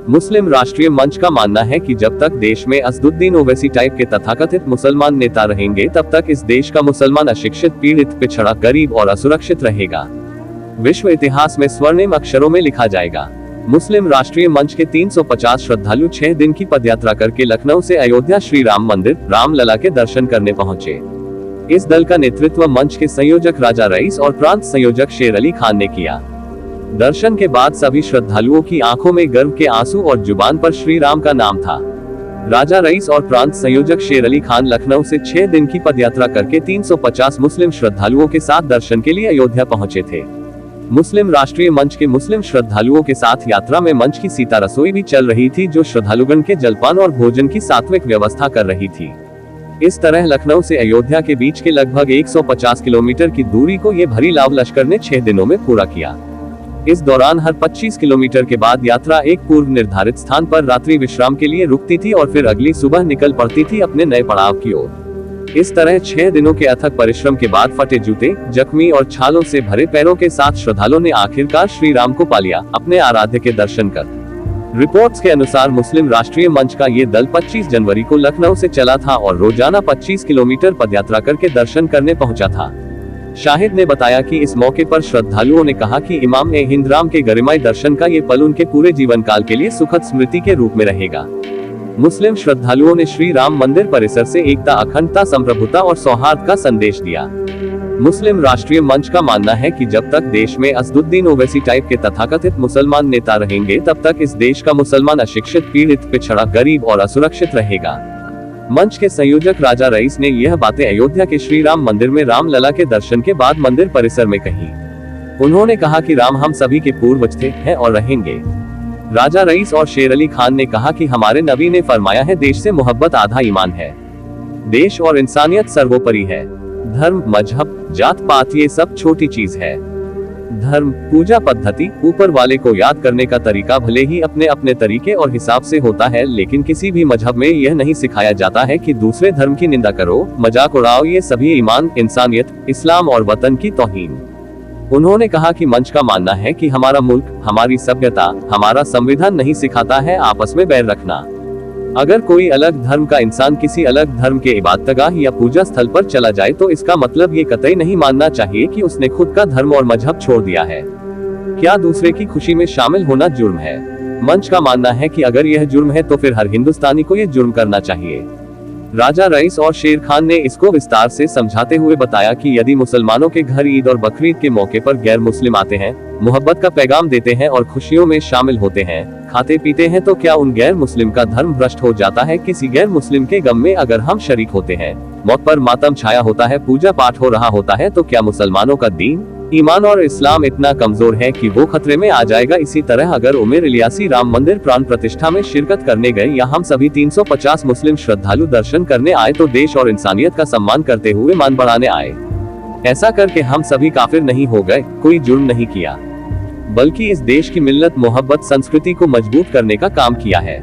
मुस्लिम राष्ट्रीय मंच का मानना है कि जब तक देश में असदुद्दीन ओवैसी टाइप के तथाकथित मुसलमान नेता रहेंगे तब तक इस देश का मुसलमान अशिक्षित, पीड़ित, पिछड़ा, गरीब और असुरक्षित रहेगा। विश्व इतिहास में स्वर्णिम अक्षरों में लिखा जाएगा। मुस्लिम राष्ट्रीय मंच के 350 श्रद्धालु 6 दिन की पदयात्रा करके लखनऊ से अयोध्या श्री राम मंदिर रामलला के दर्शन करने पहुंचे। इस दल का नेतृत्व मंच के संयोजक राजा रईस और प्रांत संयोजक शेर अली खान ने किया। दर्शन के बाद सभी श्रद्धालुओं की आंखों में गर्व के आंसू और जुबान पर श्री राम का नाम था। राजा रईस और प्रांत संयोजक शेर अली खान लखनऊ से 6 दिन की पदयात्रा करके 350 मुस्लिम श्रद्धालुओं के साथ दर्शन के लिए अयोध्या पहुंचे थे। मुस्लिम राष्ट्रीय मंच के मुस्लिम श्रद्धालुओं के साथ यात्रा में मंच की सीता रसोई भी चल रही थी, जो श्रद्धालुगण के जलपान और भोजन की सात्विक व्यवस्था कर रही थी। इस तरह लखनऊ से अयोध्या के बीच के लगभग 150 किलोमीटर की दूरी को ये भरी लाव लश्कर ने 6 दिनों में पूरा किया। इस दौरान हर 25 किलोमीटर के बाद यात्रा एक पूर्व निर्धारित स्थान पर रात्रि विश्राम के लिए रुकती थी और फिर अगली सुबह निकल पड़ती थी अपने नए पड़ाव की ओर। इस तरह 6 दिनों के अथक परिश्रम के बाद फटे जूते, जख्मी और छालों से भरे पैरों के साथ श्रद्धालुओं ने आखिरकार श्री राम को पा लिया, अपने आराध्य के दर्शन कर। रिपोर्ट्स के अनुसार मुस्लिम राष्ट्रीय मंच का ये दल 25 जनवरी को लखनऊ से चला था और रोजाना 25 किलोमीटर पदयात्रा करके दर्शन करने पहुंचा था। शाहिद ने बताया कि इस मौके पर श्रद्धालुओं ने कहा कि इमाम ए हिंद राम के गरिमाई दर्शन का ये पल उनके पूरे जीवन काल के लिए सुखद स्मृति के रूप में रहेगा। मुस्लिम श्रद्धालुओं ने श्री राम मंदिर परिसर से एकता, अखंडता, संप्रभुता और सौहार्द का संदेश दिया। मुस्लिम राष्ट्रीय मंच का मानना है कि जब तक देश में असदुद्दीन ओवैसी टाइप के तथाकथित मुसलमान नेता रहेंगे तब तक इस देश का मुसलमान अशिक्षित, पीड़ित, पिछड़ा, गरीब और असुरक्षित रहेगा। मंच के संयोजक राजा रईस ने यह बातें अयोध्या के श्री राम मंदिर में रामलला के दर्शन के बाद मंदिर परिसर में कही। उन्होंने कहा कि राम हम सभी के पूर्वज थे, हैं और रहेंगे। राजा रईस और शेर अली खान ने कहा कि हमारे नबी ने फरमाया है, देश से मोहब्बत आधा ईमान है। देश और इंसानियत सर्वोपरि है। धर्म, मजहब, जात पात ये सब छोटी चीज है। धर्म, पूजा पद्धति, ऊपर वाले को याद करने का तरीका भले ही अपने अपने तरीके और हिसाब से होता है, लेकिन किसी भी मजहब में यह नहीं सिखाया जाता है कि दूसरे धर्म की निंदा करो, मजाक उड़ाओ। ये सभी ईमान, इंसानियत, इस्लाम और वतन की तौहीन। उन्होंने कहा कि मंच का मानना है कि हमारा मुल्क, हमारी सभ्यता, हमारा संविधान नहीं सिखाता है आपस में बैर रखना। अगर कोई अलग धर्म का इंसान किसी अलग धर्म के इबादतगाह या पूजा स्थल पर चला जाए तो इसका मतलब ये कतई नहीं मानना चाहिए कि उसने खुद का धर्म और मजहब छोड़ दिया है। क्या दूसरे की खुशी में शामिल होना जुर्म है? मंच का मानना है कि अगर यह जुर्म है तो फिर हर हिंदुस्तानी को यह जुर्म करना चाहिए। राजा रईस और शेर खान ने इसको विस्तार से समझाते हुए बताया कि यदि मुसलमानों के घर ईद और बकरीद के मौके पर गैर मुस्लिम आते हैं, मोहब्बत का पैगाम देते हैं और खुशियों में शामिल होते हैं, खाते पीते हैं, तो क्या उन गैर मुस्लिम का धर्म भ्रष्ट हो जाता है? किसी गैर मुस्लिम के गम में अगर हम शरीक होते हैं, मौत पर मातम छाया होता है, पूजा पाठ हो रहा होता है, तो क्या मुसलमानों का दीन, ईमान और इस्लाम इतना कमजोर है कि वो खतरे में आ जाएगा? इसी तरह अगर उमेर इलियासी राम मंदिर प्राण प्रतिष्ठा में शिरकत करने गए या हम सभी 350 मुस्लिम श्रद्धालु दर्शन करने आए तो देश और इंसानियत का सम्मान करते हुए मान बढ़ाने आए। ऐसा करके हम सभी काफिर नहीं हो गए, कोई जुर्म नहीं किया, बल्कि इस देश की मिल्लत, मोहब्बत, संस्कृति को मजबूत करने का काम किया है।